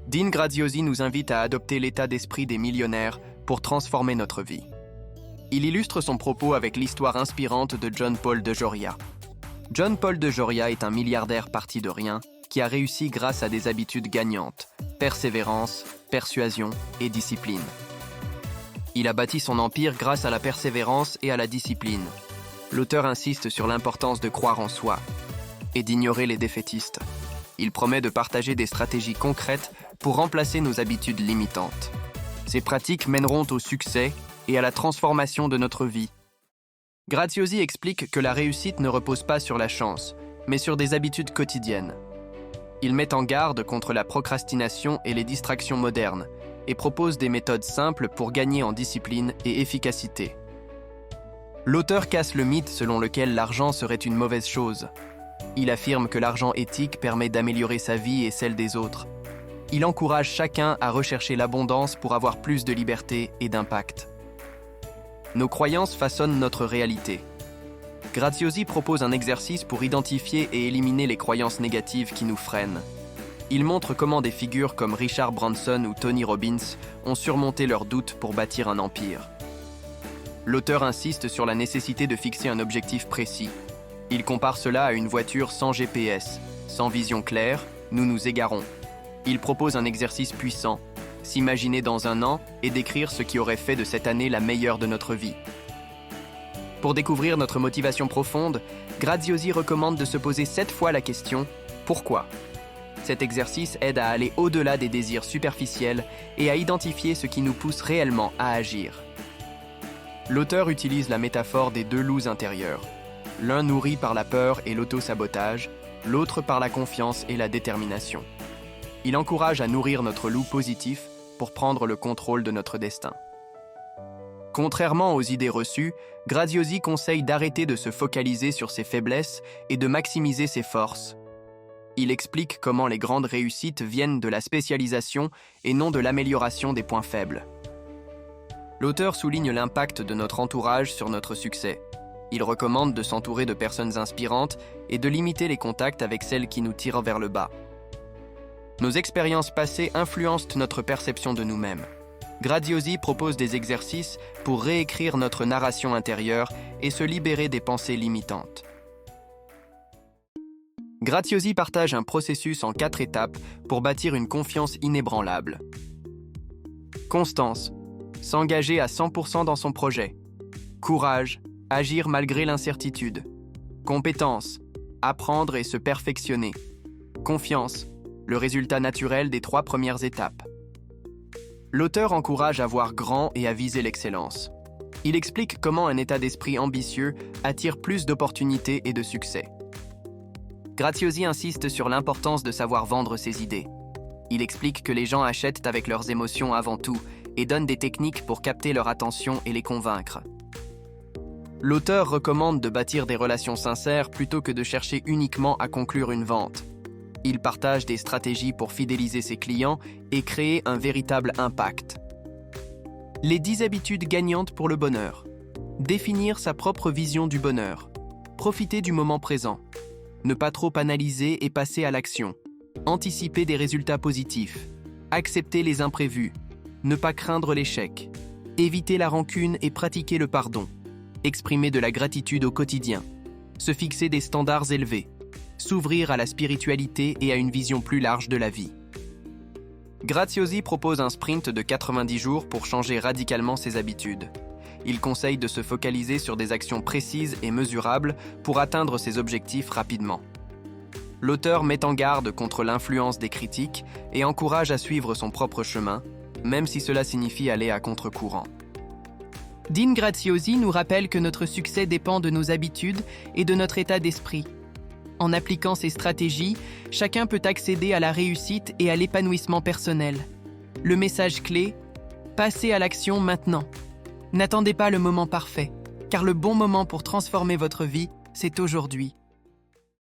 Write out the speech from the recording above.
Dean Graziosi nous invite à adopter l'état d'esprit des millionnaires pour transformer notre vie. Il illustre son propos avec l'histoire inspirante de John Paul de Joria. John Paul de Joria est un milliardaire parti de rien qui a réussi grâce à des habitudes gagnantes, persévérance, persuasion et discipline. Il a bâti son empire grâce à la persévérance et à la discipline. L'auteur insiste sur l'importance de croire en soi et d'ignorer les défaitistes. Il promet de partager des stratégies concrètes pour remplacer nos habitudes limitantes. Ces pratiques mèneront au succès et à la transformation de notre vie. Graziosi explique que la réussite ne repose pas sur la chance, mais sur des habitudes quotidiennes. Il met en garde contre la procrastination et les distractions modernes et propose des méthodes simples pour gagner en discipline et efficacité. L'auteur casse le mythe selon lequel l'argent serait une mauvaise chose. Il affirme que l'argent éthique permet d'améliorer sa vie et celle des autres. Il encourage chacun à rechercher l'abondance pour avoir plus de liberté et d'impact. Nos croyances façonnent notre réalité. Graziosi propose un exercice pour identifier et éliminer les croyances négatives qui nous freinent. Il montre comment des figures comme Richard Branson ou Tony Robbins ont surmonté leurs doutes pour bâtir un empire. L'auteur insiste sur la nécessité de fixer un objectif précis. Il compare cela à une voiture sans GPS. Sans vision claire, nous nous égarons. Il propose un exercice puissant, s'imaginer dans un an et décrire ce qui aurait fait de cette année la meilleure de notre vie. Pour découvrir notre motivation profonde, Graziosi recommande de se poser 7 fois la question « Pourquoi ?». Cet exercice aide à aller au-delà des désirs superficiels et à identifier ce qui nous pousse réellement à agir. L'auteur utilise la métaphore des 2 loups intérieurs. L'un nourri par la peur et l'auto-sabotage, l'autre par la confiance et la détermination. Il encourage à nourrir notre loup positif pour prendre le contrôle de notre destin. Contrairement aux idées reçues, Graziosi conseille d'arrêter de se focaliser sur ses faiblesses et de maximiser ses forces. Il explique comment les grandes réussites viennent de la spécialisation et non de l'amélioration des points faibles. L'auteur souligne l'impact de notre entourage sur notre succès. Il recommande de s'entourer de personnes inspirantes et de limiter les contacts avec celles qui nous tirent vers le bas. Nos expériences passées influencent notre perception de nous-mêmes. Graziosi propose des exercices pour réécrire notre narration intérieure et se libérer des pensées limitantes. Graziosi partage un processus en 4 étapes pour bâtir une confiance inébranlable. Constance, s'engager à 100% dans son projet. Courage, agir malgré l'incertitude. Compétence, apprendre et se perfectionner. Confiance, le résultat naturel des 3 premières étapes. L'auteur encourage à voir grand et à viser l'excellence. Il explique comment un état d'esprit ambitieux attire plus d'opportunités et de succès. Graziosi insiste sur l'importance de savoir vendre ses idées. Il explique que les gens achètent avec leurs émotions avant tout et donne des techniques pour capter leur attention et les convaincre. L'auteur recommande de bâtir des relations sincères plutôt que de chercher uniquement à conclure une vente. Il partage des stratégies pour fidéliser ses clients et créer un véritable impact. Les 10 habitudes gagnantes pour le bonheur. Définir sa propre vision du bonheur. Profiter du moment présent. Ne pas trop analyser et passer à l'action. Anticiper des résultats positifs. Accepter les imprévus. Ne pas craindre l'échec. Éviter la rancune et pratiquer le pardon. Exprimer de la gratitude au quotidien. Se fixer des standards élevés. S'ouvrir à la spiritualité et à une vision plus large de la vie. Graziosi propose un sprint de 90 jours pour changer radicalement ses habitudes. Il conseille de se focaliser sur des actions précises et mesurables pour atteindre ses objectifs rapidement. L'auteur met en garde contre l'influence des critiques et encourage à suivre son propre chemin, même si cela signifie aller à contre-courant. Dean Graziosi nous rappelle que notre succès dépend de nos habitudes et de notre état d'esprit. En appliquant ces stratégies, chacun peut accéder à la réussite et à l'épanouissement personnel. Le message clé, passez à l'action maintenant. N'attendez pas le moment parfait, car le bon moment pour transformer votre vie, c'est aujourd'hui.